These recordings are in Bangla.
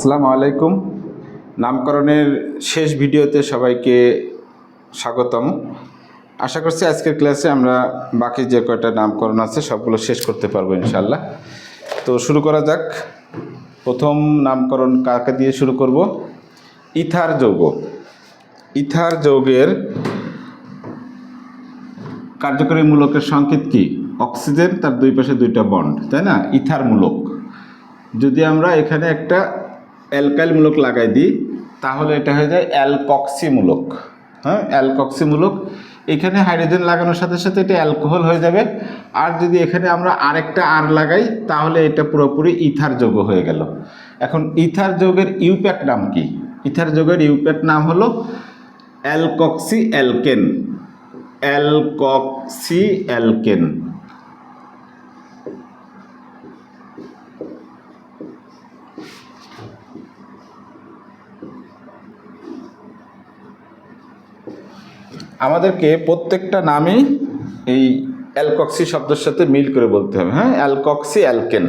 আসসালামু আলাইকুম। নামকরণের শেষ ভিডিওতে সবাইকে স্বাগতম। আশা করছি আজকের ক্লাসে আমরা বাকি যে কয়টা নামকরণ আছে সবগুলো শেষ করতে পারবো ইনশাআল্লাহ। তো শুরু করা যাক। প্রথম নামকরণ কাকে দিয়ে শুরু করব? ইথার যৌগ। ইথার যৌগের কার্যকরী মূলকের সংকেত কি? অক্সিজেন, তার দুই পাশে দুইটা বন্ড, তাই না? ইথার মূলক। যদি আমরা এখানে একটা অ্যালকাইল মূলক লাগাই দিই তাহলে এটা হয়ে যায় অ্যালকক্সি মূলক। হ্যাঁ, অ্যালকক্সি মূলক। এখানে হাইড্রোজেন লাগানোর সাথে সাথে এটা অ্যালকোহল হয়ে যাবে। আর যদি এখানে আমরা আরেকটা আর লাগাই তাহলে এটা পুরোপুরি ইথার যৌগ হয়ে গেল। এখন ইথার যৌগের ইউপ্যাক নাম কি? ইথার যৌগের ইউপ্যাক নাম হলো অ্যালকক্সি অ্যালকেন। Alkoxy alkane. আমাদেরকে প্রত্যেকটা নামই এই অ্যালকক্সি শব্দের সাথে মিল করে বলতে হবে। হ্যাঁ, অ্যালকক্সি অ্যালকেন।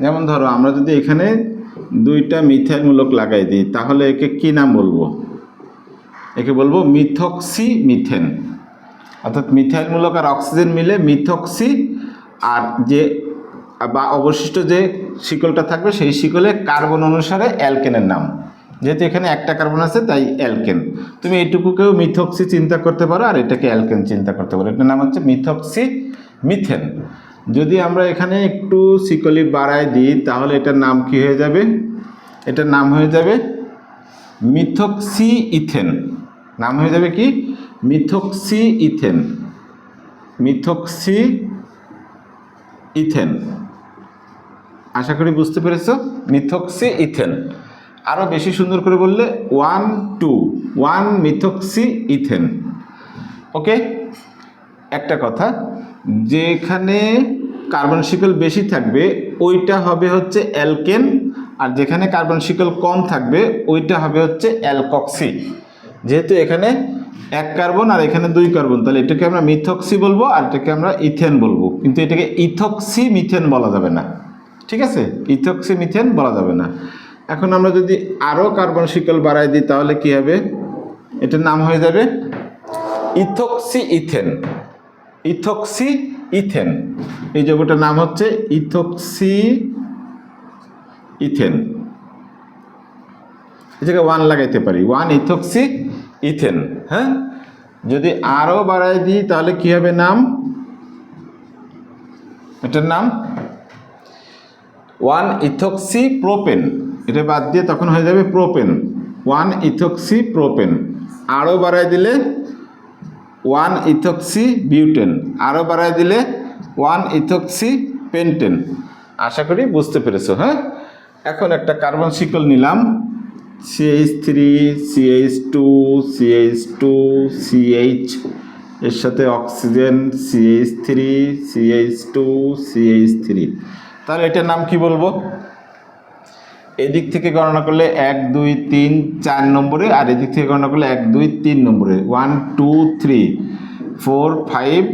যেমন ধরো আমরা যদি এখানে দুইটা মিথাইল মূলক লাগাই দিই তাহলে একে কি নাম বলবো? একে বলবো মিথক্সি মিথেন। অর্থাৎ মিথাইল মূলক আর অক্সিজেন মিলে মিথক্সি, আর যে বা অবশিষ্ট যে শিকলটা থাকবে সেই শিকলে কার্বন অনুসারে অ্যালকেনের নাম। যেহেতু এখানে একটা কার্বন আছে তাই অ্যালকেন। তুমি এইটুকুকেও মিথক্সি চিন্তা করতে পারো আর এটাকে অ্যালকেন চিন্তা করতে পারো। এটার নাম হচ্ছে মিথক্সি মিথেন। যদি আমরা এখানে একটু শিকলি বাড়ায় দিই তাহলে এটার নাম কি হয়ে যাবে? এটার নাম হয়ে যাবে মিথক্সি ইথেন। নাম হয়ে যাবে কি? Methoxy ethane. Methoxy ethane. আশা করি বুঝতে পেরেছো? Methoxy ethane. আরও বেশি সুন্দর করে বললে 1 মিথক্সি ইথেন। ওকে। একটা কথা, যেখানে কার্বন শিকল বেশি থাকবে ওইটা হবে হচ্ছে অ্যালকেন, আর যেখানে কার্বন শিকল কম থাকবে ওইটা হবে হচ্ছে অ্যালকক্সি। যেহেতু এখানে এক কার্বন আর এখানে দুই কার্বন, তাহলে এটাকে আমরা মিথক্সি বলবো আর এটাকে আমরা ইথেন বলবো, কিন্তু এটাকে ইথক্সি মিথেন বলা যাবে না। ঠিক আছে? ইথক্সি মিথেন বলা যাবে না। এখন আমরা যদি আরও কার্বন শিকল বাড়াই দিই তাহলে কি হবে? এটার নাম হয়ে যাবে ইথক্সি ইথেন। Ethoxy ethane. এই যৌগটার নাম হচ্ছে ইথক্সি ইথেন। এই জায়গায় 1 লাগাইতে পারি, 1 ইথক্সি ইথেন। হ্যাঁ, যদি আরও বাড়াই দিই তাহলে কি হবে নাম? এটার নাম 1 ইথক্সি প্রোপেন। এটা বাদ দিয়ে তখন হয়ে যাবে প্রোপেন। 1 ethoxy propane. আরও বাড়াই দিলে 1 ইথক্সি বিউটেন। আরও বাড়াই দিলে 1 ইথক্সি পেন্টেন। আশা করি বুঝতে পেরেছো। হ্যাঁ, এখন একটা কার্বন শিকল নিলাম, CH3 CH2 CH2 CH, এর সাথে অক্সিজেন CH3 CH2 CH3। তাহলে এটার নাম কি বলবো? এদিক থেকে গণনা করলে 1 2 3 4 নম্বরে, আর এদিক থেকে গণনা করলে 1 2 3 নম্বরে, 1 2 3 4 5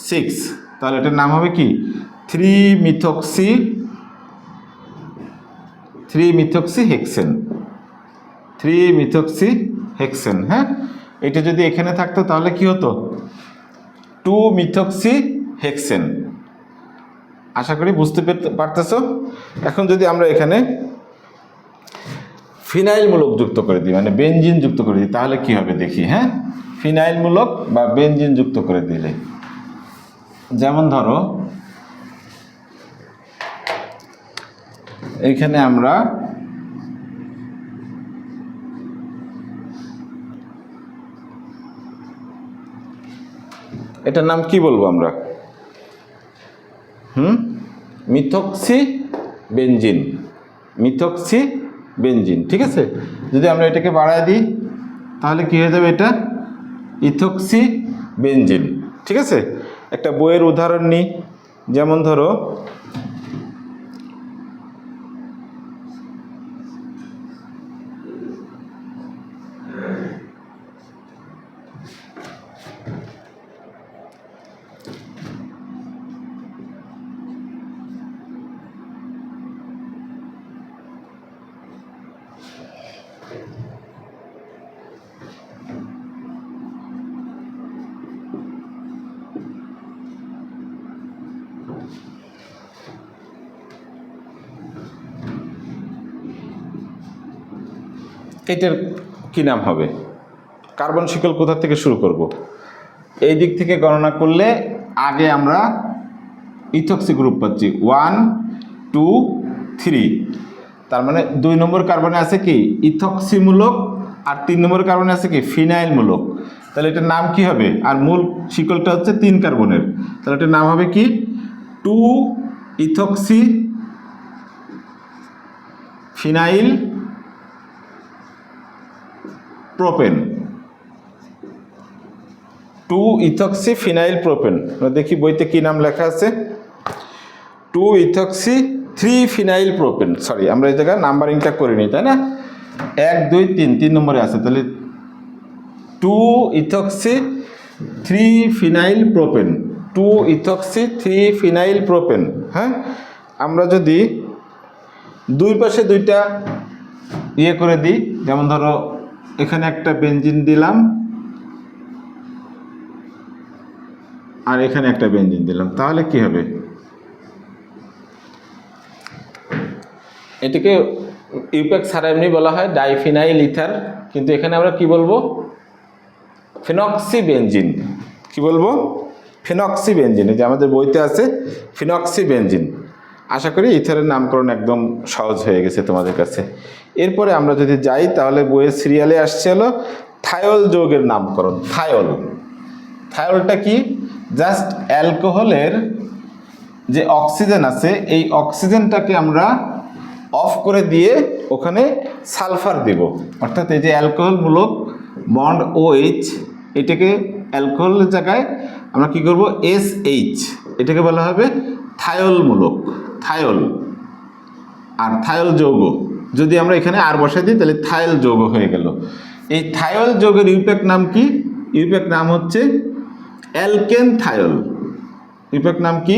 6। তাহলে এটার নাম হবে কি? 3 মিথক্সি হেক্সেন। 3 methoxy hexane. হ্যাঁ, এটা যদি এখানে থাকতো তাহলে কি হতো? 2 মিথক্সি হেক্সেন। আশা করি বুঝতে পারতেছো। এখন যদি আমরা এখানে ফিনাইল মূলক যুক্ত করে দিই, মানে বেনজিন যুক্ত করে দিই, তাহলে কি হবে দেখি। হ্যাঁ, ফিনাইল মূলক বা বেনজিন যুক্ত করে দিলে, যেমন ধরো এখানে আমরা এটার নাম কি বলবো আমরা? Methoxy benzene. Methoxy benzene. ঠিক আছে? যদি আমরা এটাকে বাড়ায় দিই তাহলে কি হয়ে যাবে? এটা ইথক্সি বেনজিন। ঠিক আছে? একটা বইয়ের উদাহরণ নিই, যেমন ধরো এটার কি নাম হবে? কার্বন শিকল কোথা থেকে শুরু করব? এই দিক থেকে গণনা করলে আগে আমরা ইথক্সি গ্রুপ পাচ্ছি 1 2 3, তার মানে 2 নম্বর কার্বনে আছে কি ইথক্সিমূলক, আর 3 নম্বর কার্বনে আছে কি ফিনাইলমূলক। তাহলে এটার নাম কি হবে? আর মূল শিকলটা হচ্ছে 3 কার্বনের, তাহলে এটার নাম হবে কি 2 ethoxy phenyl propane. 2 ethoxy phenyl propane. দেখি বইতে কি নাম লেখা আছে, 2 ইথক্সি 3 ফিনাইল প্রোপেন। সরি, আমরা এই জায়গায় নাম্বারিংটা করিনি, তাই না? 1 2 3 3 নম্বরে আছে, তাহলে 2 ethoxy 3 phenyl propane, 2 ethoxy 3 phenyl propane. হ্যাঁ, আমরা যদি দুই পাশে দুইটা ইয়ে করে দিই, যেমন ধরো এখানে একটা বেনজিন দিলাম আর এখানে একটা বেনজিন দিলাম, তাহলে কি হবে? এটাকে ইউপ্যাক ছাড়া এমনি বলা হয় ডাইফিনাইল ইথার, কিন্তু এখানে আমরা কি বলবো? ফিনক্সি বেনজিন। কি বলবো? ফিনক্সি বেনজিন। এই যে আমাদের বইতে আছে ফিনক্সি বেনজিন। আশা করি ইথারের নামকরণ একদম সহজ হয়ে গেছে তোমাদের কাছে। এরপরে আমরা যদি যাই, তাহলে বইয়ের সিরিয়ালে আসছে হলো থায়োল যৌগের নামকরণ। থায়োল, থায়োলটা কি? জাস্ট অ্যালকোহলের যে অক্সিজেন আছে, এই অক্সিজেনটাকে আমরা অফ করে দিয়ে ওখানে সালফার দেব। অর্থাৎ এই যে অ্যালকোহলমূলক বন্ড OH, এটাকে অ্যালকোহলের জায়গায় আমরা কি করব? SH, এটাকে বলা হবে থায়োলমূলক, থায়োল। আর থায়োল যৌগ যদি আমরা এখানে আর বসাই দিই, তাহলে থায়োল যৌগ হয়ে গেল। এই থায়োল যৌগের ইউপ্যাক নাম কি? ইউপ্যাক নাম হচ্ছে অ্যালকেন থায়োল। ইউপ্যাক নাম কি?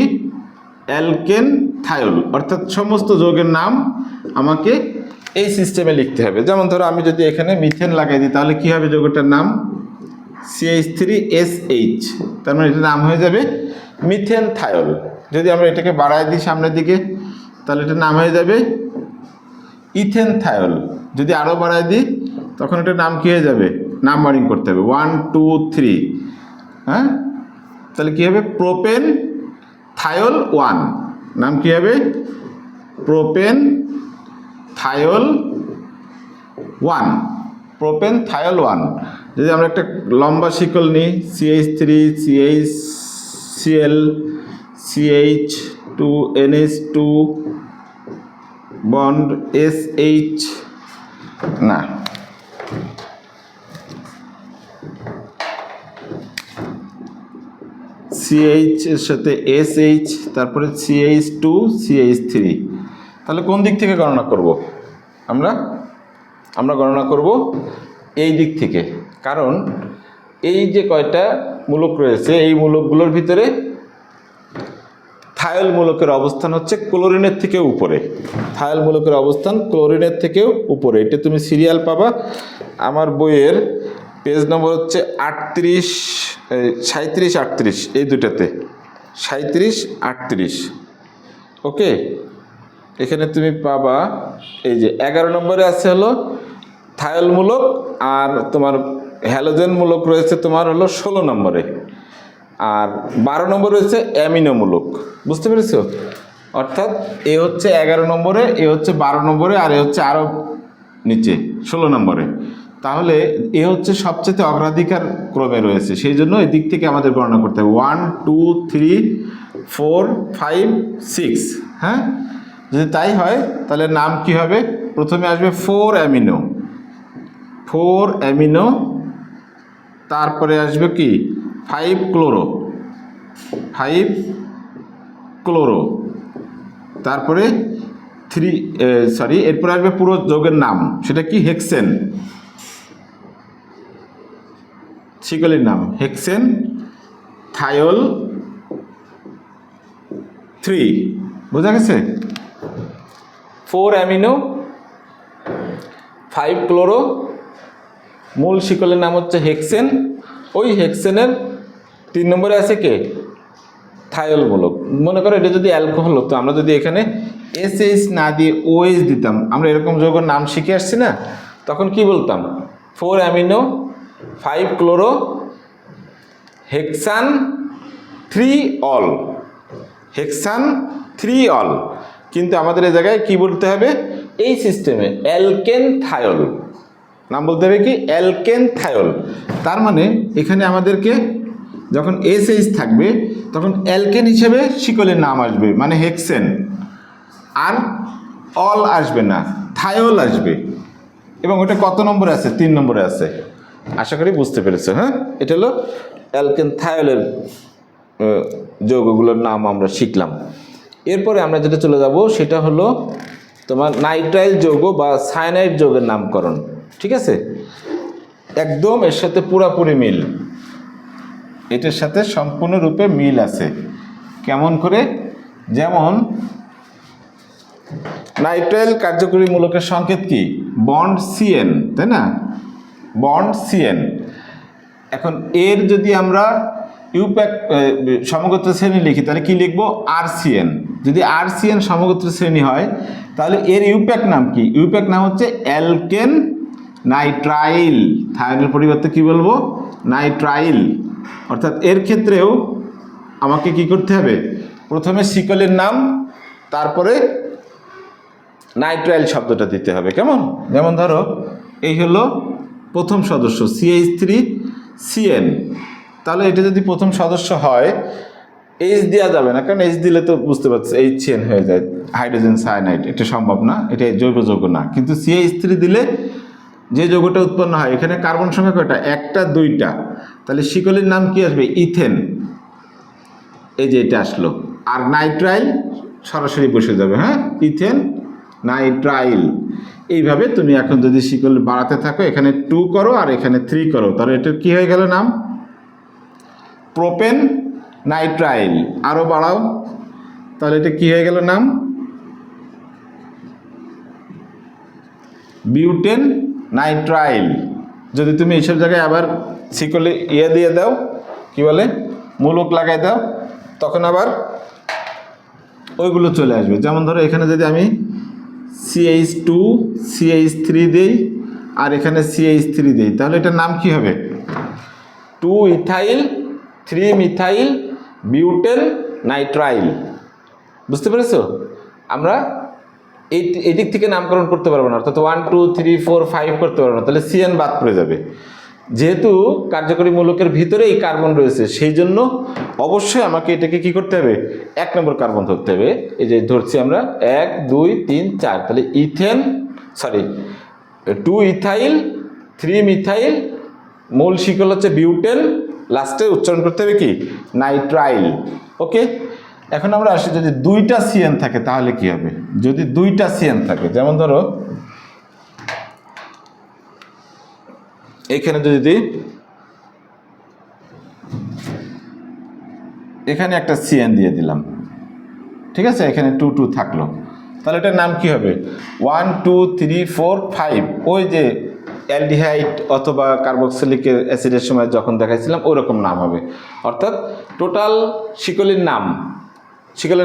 অ্যালকেন থায়োল। অর্থাৎ সমস্ত যৌগের নাম আমাকে এই সিস্টেমে লিখতে হবে। যেমন ধরো আমি যদি এখানে মিথেন লাগাই দিই, তাহলে কি হবে যৌগটার নাম? CH3SH, তার মানে এটার নাম হয়ে যাবে মিথেন থায়োল। যদি আমরা এটাকে বাড়াই দিই সামনের দিকে, তাহলে এটার নাম হয়ে যাবে ইথেন থায়োল। যদি আরও বাড়াই দিই, তখন এটার নাম কী হয়ে যাবে? নাম্বারিং করতে হবে 1 2 3। হ্যাঁ, তাহলে কী হবে? প্রোপেন থায়োল 1। নাম কী হবে? প্রোপেন থায়োল 1, প্রোপেন থায়োল 1। যদি আমরা একটা লম্বা শিকল নিই, CH3 CHCl CH2NH2 bond SH, না CH এর সাথে SH, তারপরে CH2 CH3। তাহলে কোন দিক থেকে গণনা করব? আমরা গণনা করব এই দিক থেকে, কারণ এই যে কয়টা মূলক রয়েছে, এই মূলকগুলোর ভিতরে থায়োল মূলকের অবস্থান হচ্ছে ক্লোরিনের থেকে উপরে। থায়োল মূলকের অবস্থান ক্লোরিনের থেকেও উপরে। এটা তুমি সিরিয়াল পাবা আমার বইয়ের পেজ নম্বর হচ্ছে 38 37 38, এই দুটাতে 37 38। ওকে, এখানে তুমি পাবা এই যে 11 নম্বরে আছে হলো থায়োল মূলক, আর তোমার হ্যালোজেন মূলক রয়েছে তোমার হলো 16 নম্বরে, আর 12 নম্বরে রয়েছে অ্যামিনো মূলক। বুঝতে পেরেছো? অর্থাৎ এ হচ্ছে 11 নম্বরে, এ হচ্ছে 12 নম্বরে, আর এ হচ্ছে আরও নিচে 16 নম্বরে। তাহলে এ হচ্ছে সবচেয়ে অগ্রাধিকার ক্রমে রয়েছে, সেই জন্য এদিক থেকে আমাদের গণনা করতে হবে 1 2 3 4 5 6। হ্যাঁ, যদি তাই হয় তাহলে নাম কি হবে? প্রথমে আসবে 4 অ্যামিনো, 4 অ্যামিনো, তারপরে আসবে কি 5 ক্লোরো, 5 ক্লোরো, তারপরে এরপরে আসবে পুরো যৌগের নাম, সেটা কি? হেক্সেন, শিকলের নাম হেক্সেন থায়োল 3। বোঝা গেছে? 4 অ্যামিনো, 5 ক্লোরো, মূল শিকলের নাম হচ্ছে হেক্সেন। ওই হেক্সেনের 3 নম্বরে আছে কে? থায়োল মূলক। মনে করো এটা যদি অ্যালকোহল হতো, আমরা যদি এখানে SH না দিয়ে OH দিতাম, আমরা এরকম যৌগের নাম শিখে আসছি না, তখন কি বলতাম 4 অ্যামিনো 5 ক্লোরো হেক্সান 3 অল, হেক্সান 3 অল। কিন্তু আমাদের এই জায়গায় কি বলতে হবে, এই সিস্টেমে অ্যালকেন থায়োল নাম বলতে হবে কি অ্যালকেন থায়োল। তার মানে এখানে আমাদেরকে যখন এসএইচ থাকবে তখন অ্যালকেন হিসেবে শিকলের নাম আসবে, মানে হেক্সেন, আর অল আসবে না, থায়োল আসবে। এবং ওটা কত নম্বরে আছে? 3 নম্বরে আছে। আশা করি বুঝতে পেরেছো। হ্যাঁ, এটা হলো অ্যালকেন থায়োলের যৌগগুলোর নাম আমরা শিখলাম। এরপরে আমরা যেটা চলে যাব সেটা হলো তোমার নাইট্রাইল যৌগ বা সায়ানাইড যৌগের নামকরণ। ঠিক আছে, একদম এর সাথে পুরাপুরি মিল, এটার সাথে সম্পূর্ণরূপে মিল আছে। কেমন করে? যেমন নাইট্রাইল কার্যকরী মূলকের সংকেত কি? বন্ড সিএন, তাই না? Bond CN. এখন এর যদি আমরা ইউপ্যাক সমগোত্র শ্রেণী লিখি তাহলে কি লিখবো? আরসিএন। যদি আরসিএন সমগোত্র শ্রেণী হয় তাহলে এর ইউপ্যাক নাম কি? ইউপ্যাক নাম হচ্ছে অ্যালকেন নাইট্রাইল। থায়োলের পরিবর্তে কি বলবো? নাইট্রাইল। অর্থাৎ এর ক্ষেত্রেও আমাকে কি করতে হবে? প্রথমে শিকলের নাম, তারপরে নাইট্রাইল শব্দটা দিতে হবে। কেমন? যেমন ধরো এই হলো প্রথম সদস্য CH3CN, তাহলে এটা যদি প্রথম সদস্য হয় এইচ দেওয়া যাবে না, কারণ এইচ দিলে তো বুঝতে পারছি HCN হয়ে যায়, হাইড্রোজেন সায়ানাইড, এটা সম্ভব না, এটা জৈব যৌগ না। কিন্তু CH3 দিলে যে যৌগটা উৎপন্ন হয়, এখানে কার্বন সংখ্যা কয়টা? 1টা 2টা, তাহলে শিকলের নাম কি আসবে? ইথেন। এই যে এটা আসলো। আর নাইট্রাইল সরাসরি বসে যাবে। হ্যাঁ, ইথেন নাইট্রাইল। এইভাবে তুমি এখন যদি শিকল বাড়াতে থাকো, এখানে 2 করো আর এখানে 3 করো, তাহলে এটার কি হয়ে গেল নাম? Propane nitrile. আরও বাড়াও, তাহলে এটা কি হয়ে গেল নাম? Butane nitrile. যদি তুমি এইসব জায়গায় আবার শিকলে দিয়ে দাও, কি বলে, মূলক লাগাই দাও, তখন আবার ওইগুলো চলে আসবে। যেমন ধরো এখানে যদি আমি CH2 CH3 দেই আর এখানে CH3 দেই, তাহলে এটার নাম কি হবে? 2 ইথাইল 3 মিথাইল বিউটেন নাইট্রাইল। বুঝতে পেরেছো? আমরা এই দিক থেকে নামকরণ করতে পারবো না, অর্থাৎ 1 2 3 4 5 করতে পারবো না, তাহলে CN বাদ পড়ে যাবে। যেহেতু কার্যকরী মূলকের ভিতরে এই কার্বন রয়েছে, সেই জন্য অবশ্যই আমাকে এটাকে কি করতে হবে? 1 নম্বর কার্বন ধরতে হবে। এই যে ধরছি আমরা 1 2 3 4, তাহলে ইথেন 2 ইথাইল 3 মিথাইল, মূল শিকল হচ্ছে বিউটেন, লাস্টে উচ্চারণ করতে হবে কি? নাইট্রাইল। ওকে, এখন আমরা আসি যদি 2টা CN থাকে তাহলে কি হবে? যদি 2টা CN থাকে, যেমন ধরো এখানে যদি এখানে একটা CN দিয়ে দিলাম, ঠিক আছে, এখানে 2 2 থাকলো, তাহলে এটার নাম কি হবে? 1 2 3 4 5। ওই যে অ্যালডিহাইড অথবা কার্বক্সিলিক অ্যাসিডের সময় যখন দেখাইছিলাম ওরকম নাম হবে। অর্থাৎ টোটাল শিকলের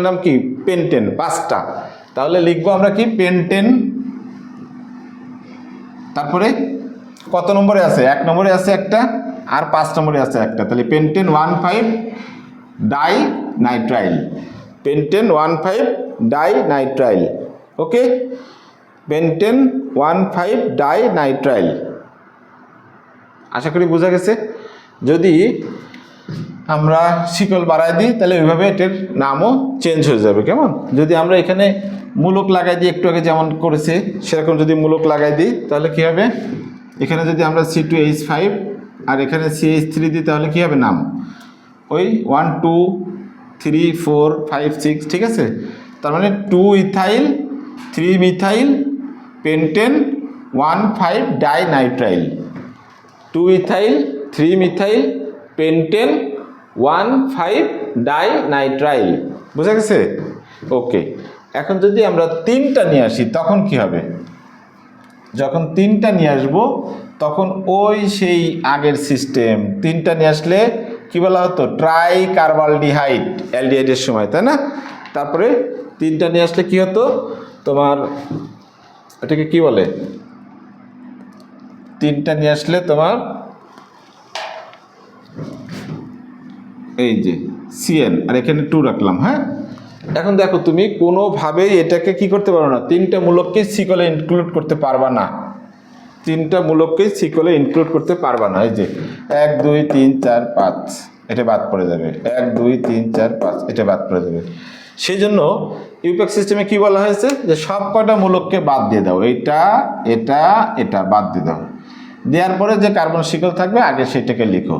নাম কি? পেন্টেন, 5টা। তাহলে লিখবো আমরা কি? পেন্টেন। তারপরে কত নম্বরে আছে? 1 নম্বরে আছে একটা, আর 5 নম্বরে আছে একটা, তাহলে pentane 1,5 die nitrile. Pentane 1,5 die nitrile. ওকে, পেন্টেন 1,5 ডাই নাইট্রাইল। আশা করি বোঝা গেছে। যদি আমরা শিকল বাড়াই দিই তাহলে ওইভাবে এটার নামও চেঞ্জ হয়ে যাবে। কেমন? যদি আমরা এখানে মূলক লাগাই দিই, একটু আগে যেমন করেছে সেরকম যদি মূলক লাগাই দিই তাহলে কি হবে? এখানে যদি আমরা C2H5 আর এখানে CH3 দিই তাহলে কি হবে নাম? ওই 1 2 3 4 5 6, ঠিক আছে? তার মানে 2 ethyl 3 methyl pentane 1,5 die nitrile. 2 ethyl 3 methyl pentane 1,5 die nitrile. বুঝা গেছে? ওকে, এখন যদি আমরা 3টা নিয়ে আসি তখন কি হবে? যখন 3টা নিয়ে আসবো তখন ওই সেই আগের সিস্টেম, 3টা নিয়ে আসলে কি বলা হতো? ট্রাই কার্বালডিহাইড, অ্যালডিহাইডের সময়, তাই না? তারপরে 3টা নিয়ে আসলে কি হতো? তোমার এটাকে কি বলে? 3টা নিয়ে আসলে তোমার এই যে CN, আর এখানে 2 রাখলাম। হ্যাঁ, এখন দেখো তুমি কোনোভাবেই এটাকে কি করতে পারো না, 3টা মূলককে সিকলে ইনক্লুড করতে পারবা না। 3টা মূলককে সিকলে ইনক্লুড করতে পারবা না। এই যে 1 2 3 4 5 এটা বাদ পড়ে যাবে, 1 2 3 4 5 এটা বাদ পড়ে যাবে। সেই জন্য ইউপ্যাক সিস্টেমে কি বলা হয়েছে যে সব কয়টা মূলককে বাদ দিয়ে দাও, এটা এটা এটা বাদ দিয়ে দাও। দেওয়ার পরে যে কার্বন শিকল থাকবে আগে সেটাকে লিখো।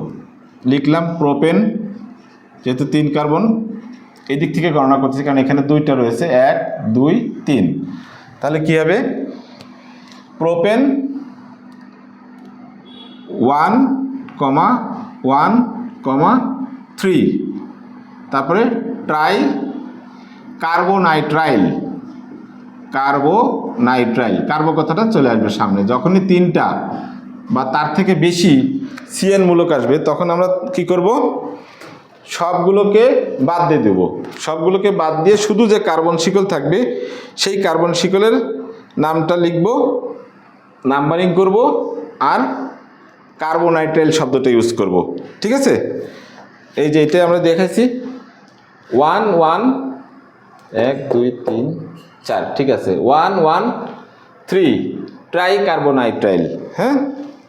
লিখলাম প্রোপেন, যেহেতু 3 কার্বন এই দিক থেকে গণনা করতেছি কারণ এখানে 2টা রয়েছে, 1 2 3। তাহলে কি হবে, প্রোপেন 1 1 3, তারপরে ট্রাই কার্বোনাইট্রাইল, কার্বো কথাটা চলে আসবে সামনে। যখনই 3টা বা তার থেকে বেশি CN মূলক আসবে তখন আমরা কি করব, সবগুলোকে বাদ দিয়ে দেব। সবগুলোকে বাদ দিয়ে শুধু যে কার্বন শিকল থাকবে সেই কার্বন শিকলের নামটা লিখব, নাম্বারিং করব, আর কার্বোনাইট্রাইল শব্দটা ইউজ করব। ঠিক আছে, এই যে এটা আমরা দেখাইছি 1 1 1 2 3 4, ঠিক আছে 1 1 3 ট্রাই কার্বোনাইট্রাইল। হ্যাঁ,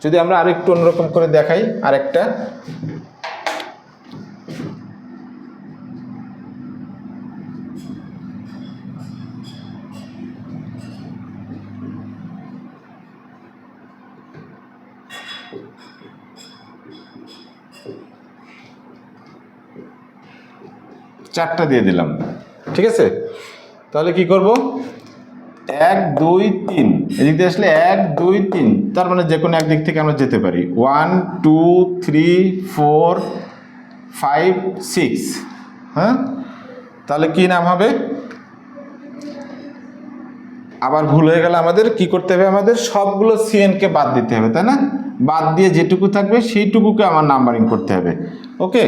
যদি আমরা আরেকটু অন্যরকম করে দেখাই, আরেকটা চারটা দিয়ে দিলাম। ঠিক আছে, তাহলে কি করব, 1 2 3 এদিক দিয়ে আসলে 1 2 3, তার মানে যে কোনো একদিক থেকে আমরা যেতে পারি। 1 2 3 4 5 6। হ্যাঁ, তাহলে কি নাম হবে, আবার ভুল হয়ে গেলে আমাদের কি করতে হবে, আমাদের সবগুলো CNকে বাদ দিতে হবে, তাই না? বাদ দিয়ে যেটুকু থাকবে সেইটুকুকে আমার নাম্বারিং করতে হবে। ওকে,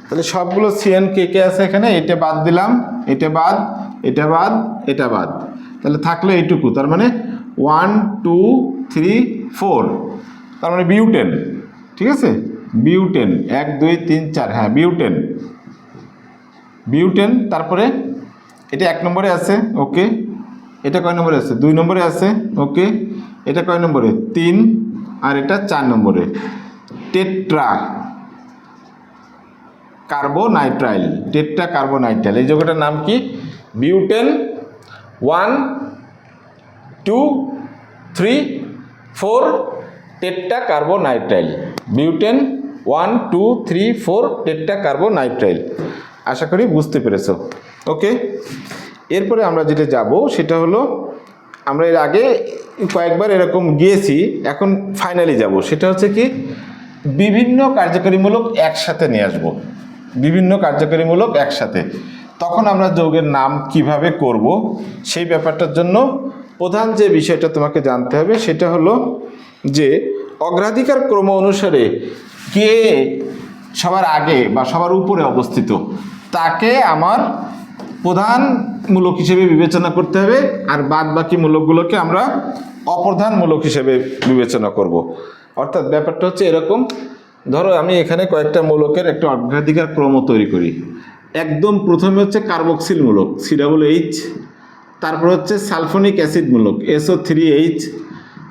তাহলে সবগুলো CN কে কে আছে এখানে, এটা বাদ দিলাম, এটা বাদ, এটা বাদ, এটা বাদ, তাহলে থাকলো এইটুকু, তার মানে 1 2 3 4, তার মানে বিউটেন। ঠিক আছে, বিউটেন 1 2 3 4, হ্যাঁ বিউটেন, বিউটেন। তারপরে এটা 1 নম্বরে আছে, ওকে। এটা কয় নম্বরে আছে, 2 নম্বরে আছে, ওকে। এটা কয় নম্বরে, 3, আর এটা 4 নম্বরে। টেট্রা কার্বোনাইট্রাইল, টেট্রা কার্বোনাইট্রাইল, এই যৌগটার নাম কি, বিউটেন 1 2 3 4 টেট্রা কার্বোনাইট্রাইল, বিউটেন 1 2 3 4 টেট্রা কার্বোনাইট্রাইল। আশা করি বুঝতে পেরেছো। ওকে, এরপরে আমরা যেটা যাব সেটা হলো, আমরা এর আগে কয়েকবার এরকম গিয়েছি, এখন ফাইনালি যাব, সেটা হচ্ছে কি, বিভিন্ন কার্যকরীমূলক একসাথে নিয়ে আসব, বিভিন্ন কার্যকরীমূলক একসাথে। তখন আমরা যৌগের নাম কিভাবে করব সেই ব্যাপারটার জন্য প্রধান যে বিষয়টা তোমাকে জানতে হবে সেটা হলো যে অগ্রাধিকার ক্রম অনুসারে কে সবার আগে বা সবার উপরে অবস্থিত তাকে আমার প্রধান মূলক হিসেবে বিবেচনা করতে হবে, আর বাদ বাকি মূলকগুলোকে আমরা অপ্রধান মূলক হিসেবে বিবেচনা করব। অর্থাৎ ব্যাপারটা হচ্ছে এরকম, ধরো আমি এখানে কয়েকটা মূলকের একটা অগ্রাধিকার ক্রম তৈরি করি। একদম প্রথমে হচ্ছে কার্বক্সিল মূলক COOH, তারপর হচ্ছে সালফোনিক অ্যাসিড মূলক SO3H,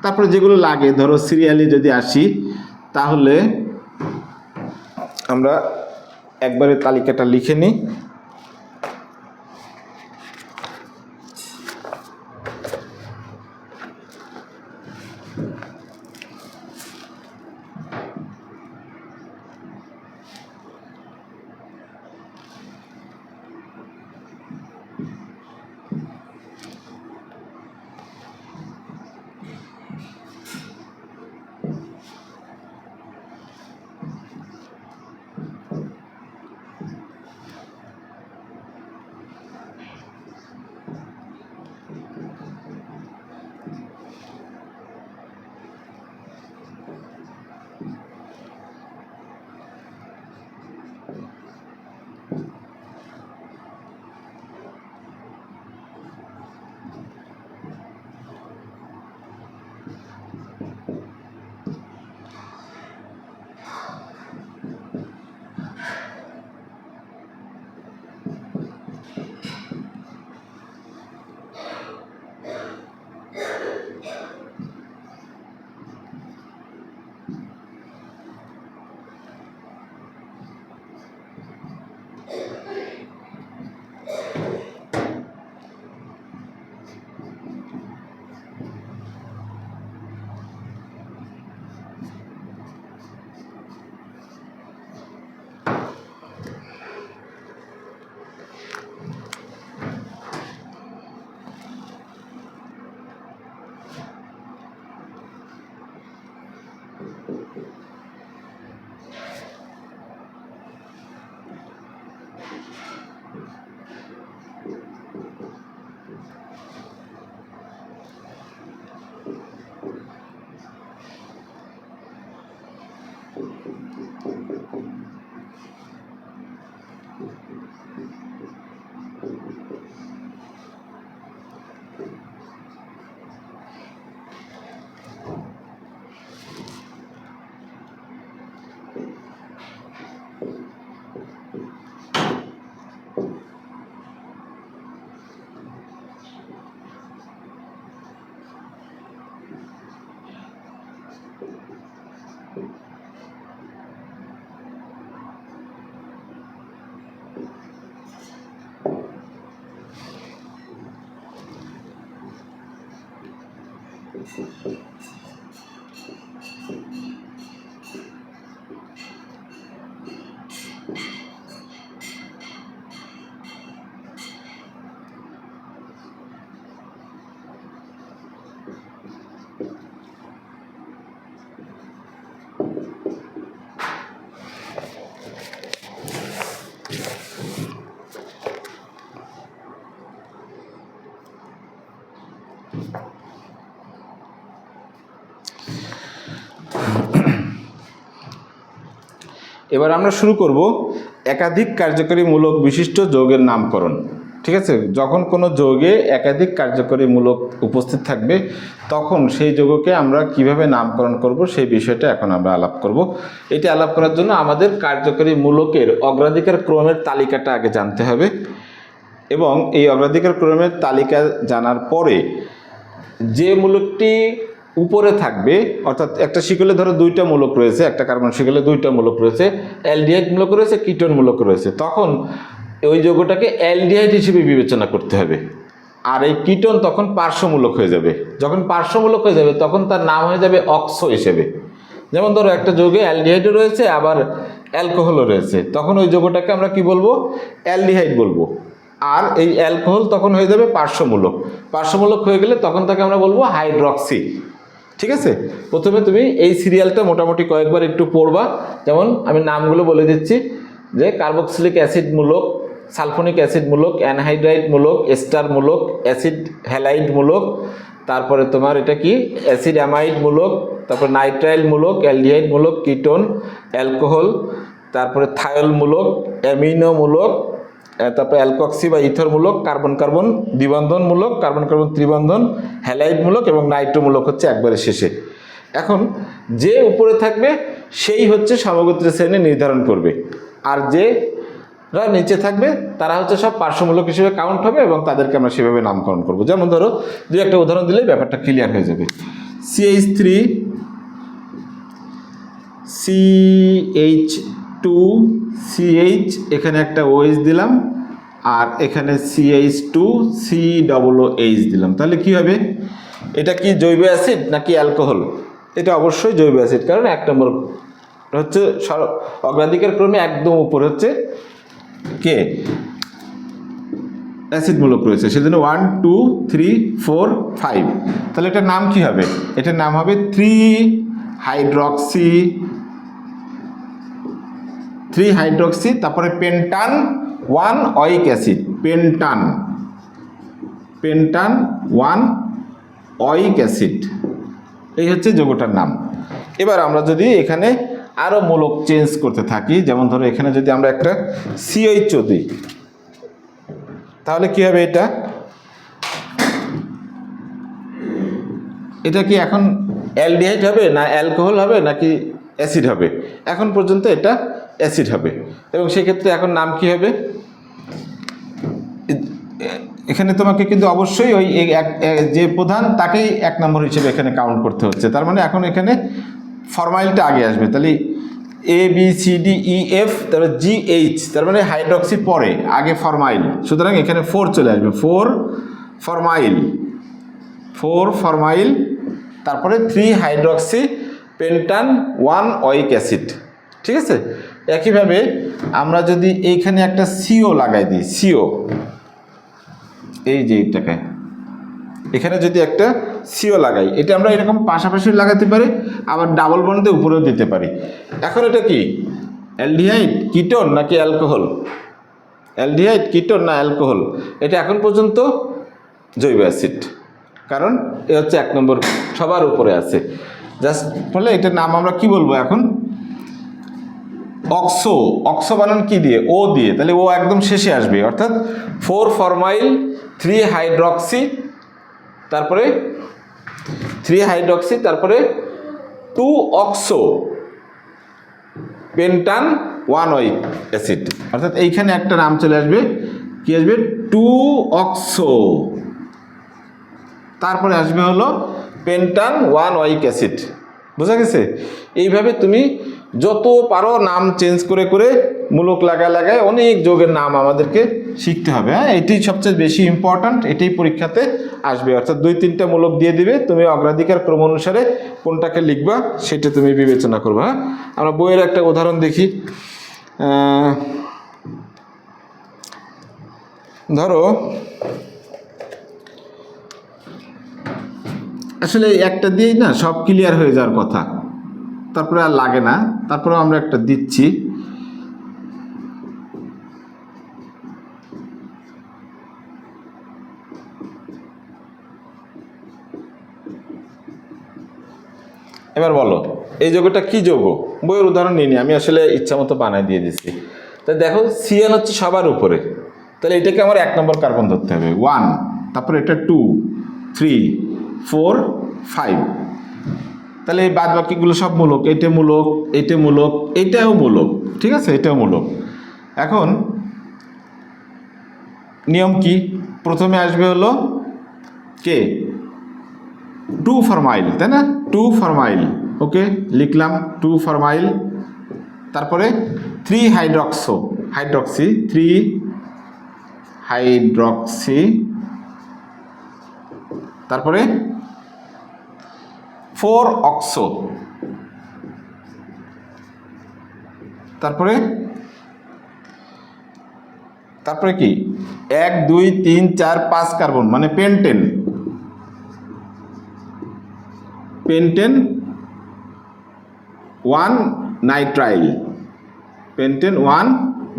তারপরে যেগুলো লাগে ধরো সিরিয়ালি যদি আসি তাহলে আমরা একবারে তালিকাটা লিখে নিই। এবার আমরা শুরু করব একাধিক কার্যকরী মূলক বিশিষ্ট যৌগের নামকরণ। ঠিক আছে, যখন কোনো যৌগে একাধিক কার্যকরী মূলক উপস্থিত থাকবে তখন সেই যৌগকে আমরা কিভাবে নামকরণ করব সেই বিষয়টা এখন আমরা আলাপ করব। এটি আলাপ করার জন্য আমাদের কার্যকরী মূলকের অগ্রাধিকার ক্রমের তালিকাটা আগে জানতে হবে, এবং এই অগ্রাধিকার ক্রমের তালিকা জানার পরে যে মূলকটি উপরে থাকবে, অর্থাৎ একটা শিকলে ধরো দুইটা মূলক রয়েছে, একটা কার্বন শিকলে দুইটা মূলক রয়েছে, অ্যালডিহাইড মূলক রয়েছে, কিটোন মূলক রয়েছে, তখন ওই যৌগটাকে অ্যালডিহাইড হিসেবে বিবেচনা করতে হবে। আর এই কিটোন তখন পার্শ্বমূলক হয়ে যাবে। যখন পার্শ্বমূলক হয়ে যাবে তখন তার নাম হয়ে যাবে অক্সো হিসেবে। যেমন ধরো একটা যৌগে অ্যালডিহাইডও রয়েছে আবার অ্যালকোহলও রয়েছে, তখন ওই যৌগটাকে আমরা কি বলবো? অ্যালডিহাইড বলবো। আর এই অ্যালকোহল তখন হয়ে যাবে পার্শ্বমূলক। পার্শ্বমূলক হয়ে গেলে তখন তাকে আমরা বলবো হাইড্রক্সি। ঠিক আছে, প্রথমে তুমি এই সিরিয়ালটা মোটামুটি কয়েকবার একটু পড়বা। যেমন আমি নামগুলো বলে দিচ্ছি, যে কার্বক্সিলিক অ্যাসিড মূলক, সালফোনিক অ্যাসিড মূলক, অ্যানহাইড্রাইড মূলক, এস্টার মূলক, অ্যাসিড হ্যালাইড মূলক, তারপরে তোমার এটা কি অ্যাসিড অ্যামাইড মূলক, তারপর নাইট্রাইল মূলক, অ্যালডিহাইড মূলক, কিটোন, অ্যালকোহল, তারপরে থায়োল মূলক, অ্যামিনো মূলক, তারপরে অ্যালকক্সি বা ইথরমূলক, কার্বন কার্বন দ্বিবন্ধনমূলক, কার্বন কার্বন ত্রিবন্ধন, হ্যালাইডমূলক এবং নাইট্রোমূলক হচ্ছে একবারে শেষে। এখন যে উপরে থাকবে সেই হচ্ছে সমগোত্রীয় শ্রেণী নির্ধারণ করবে, আর যে নিচে থাকবে তারা হচ্ছে সব পার্শ্বমূলক হিসেবে কাউন্ট হবে এবং তাদেরকে আমরা সেভাবে নামকরণ করব। যেমন ধরো দু একটা উদাহরণ দিলেই ব্যাপারটা ক্লিয়ার হয়ে যাবে। CH3 CH2 CH, এখানে একটা OH দিলাম, আর এখানে CH2 COOH দিলাম, তাহলে কি হবে? এটা কি জৈব অ্যাসিড নাকি অ্যালকোহল? এটা অবশ্যই জৈব অ্যাসিড, কারণ এক নম্বর হচ্ছে অগ্রাধিকার ক্রমে একদম উপরে হচ্ছে কে অ্যাসিড মূলক রয়েছে, সেজন্য 1 2 3 4 5। তাহলে এটার নাম কি হবে? এটার নাম হবে 3 হাইড্রক্সি, তারপরে পেন্টান 1 ওয়িক অ্যাসিড, পেন্টান 1 ওয়িক অ্যাসিড, এই হচ্ছে যৌগটার নাম। এবার আমরা যদি এখানে আরও মূলক চেঞ্জ করতে থাকি, যেমন ধরো এখানে যদি আমরা একটা COH দিই, তাহলে কি হবে? এটা কি এখন অ্যালডিহাইড হবে না অ্যালকোহল হবে নাকি অ্যাসিড হবে? এখন পর্যন্ত এটা অ্যাসিড হবে, এবং সেক্ষেত্রে এখন নাম কি হবে? এখানে তোমাকে কিন্তু অবশ্যই ওই যে প্রধান তাকেই এক নম্বর হিসেবে এখানে কাউন্ট করতে হচ্ছে। তার মানে এখন এখানে ফরমাইলটা আগে আসবে, তাহলে ABCDEF, তারপরে GH, তার মানে হাইড্রক্সি পরে, আগে ফরমাইল, সুতরাং এখানে 4 চলে আসবে, 4 ফরমাইল, তারপরে 3 হাইড্রক্সি পেন্টান 1 ওয়িক অ্যাসিড। ঠিক আছে, একইভাবে আমরা যদি এইখানে একটা CO লাগাই দিই, CO, এই যে এইটাকে এখানে যদি একটা CO লাগাই, এটা আমরা এরকম পাশাপাশি লাগাতে পারি, আবার ডাবল বন্ড দিয়ে উপরেও দিতে পারি। এখন এটা কি অ্যালডিহাইড, কিটোন নাকি অ্যালকোহল? অ্যালডিহাইড, কিটোন না অ্যালকোহল? এটা এখন পর্যন্ত জৈব অ্যাসিড, কারণ এ হচ্ছে 1 নম্বর সবার উপরে আছে। জাস্ট ফলে এটার নাম আমরা কি বলবো? এখন অক্সো, অক্সো বানান কি দিয়ে? ও দিয়ে, তাহলে ও একদম শেষে আসবে, অর্থাৎ 4 ফরমাইল 3 হাইড্রক্সি, তারপরে 3 হাইড্রক্সি, তারপরে 2 অক্সো পেন্টান 1 ওয়িক অ্যাসিড, অর্থাৎ এইখানে একটা নাম চলে আসবে, কি আসবে? 2 অক্সো, তারপরে আসবে হলো পেন্টান 1 ওয়িক অ্যাসিড। বোঝা গেছে? এইভাবে তুমি যত পারো নাম চেঞ্জ করে করে মূলক লাগায় অনেক যোগের নাম আমাদেরকে শিখতে হবে। হ্যাঁ, এটি সবচেয়ে বেশি ইম্পর্ট্যান্ট, এটাই পরীক্ষাতে আসবে, অর্থাৎ 2-3টা মূলক দিয়ে দিবে, তুমি অগ্রাধিকার ক্রম অনুসারে কোনটাকে লিখবা সেটা তুমি বিবেচনা করবা। হ্যাঁ, আমরা বইয়ের একটা উদাহরণ দেখি। ধরো আসলে একটা দিয়েই না সব ক্লিয়ার হয়ে যাওয়ার কথা, তারপরে আর লাগে না, তারপরে আমরা একটা দিচ্ছি। এবার বলো এই যৌগটা কি যৌগ? বইয়ের উদাহরণ নিয়ে আমি আসলে ইচ্ছা মতো বানাই দিয়ে দিচ্ছি। তাই দেখো সিএন হচ্ছে সবার উপরে, তাহলে এটাকে আমার 1 নম্বর কার্বন ধরতে হবে, 1, তারপরে এটা 2, 3, 4, 5, তাহলে এই বাদ বাকিগুলো সব মূলক, এটা মূলক, এটা মূলক, এটাও মূলক, ঠিক আছে, এটাও মূলক। এখন নিয়ম কি? প্রথমে আসবে হলো কে? 2 ফরমাইল, তাই না? 2 ফরমাইল, ওকে লিখলাম 2 ফরমাইল, তারপরে 3 হাইড্রক্সি 3 হাইড্রক্সি, তারপরে 4 অক্সো, তারপরে কি 1 2 3 4 5 কার্বন, মানে পেন্টেন 1 নাইট্রাইল, পেন্টেন 1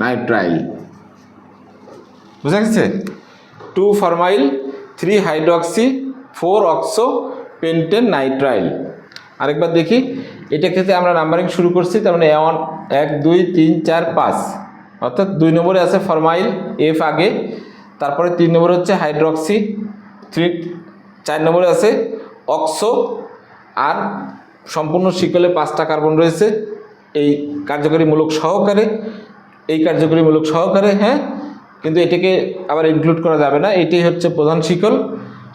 নাইট্রাইল। বুঝা গেছে? 2 ফরমাইল 3 হাইড্রক্সি 4 অক্সো পেন্টেন নাইট্রাইল। আরেকবার দেখি, এটা ক্ষেত্রে আমরা নাম্বারিং শুরু করছি, তার মানে 1 2 3 4 5, অর্থাৎ 2 নম্বরে আছে ফরমাইল, এফ আগে, তারপরে 3 নম্বরে হচ্ছে হাইড্রক্সি, 4 নম্বরে আছে অক্সো, আর সম্পূর্ণ শিকলে 5টা কার্বন রয়েছে এই কার্যকরী মূলক সহকারে, হ্যাঁ, কিন্তু এটাকে আবার ইনক্লুড করা যাবে না, এটাই হচ্ছে প্রধান শিকল।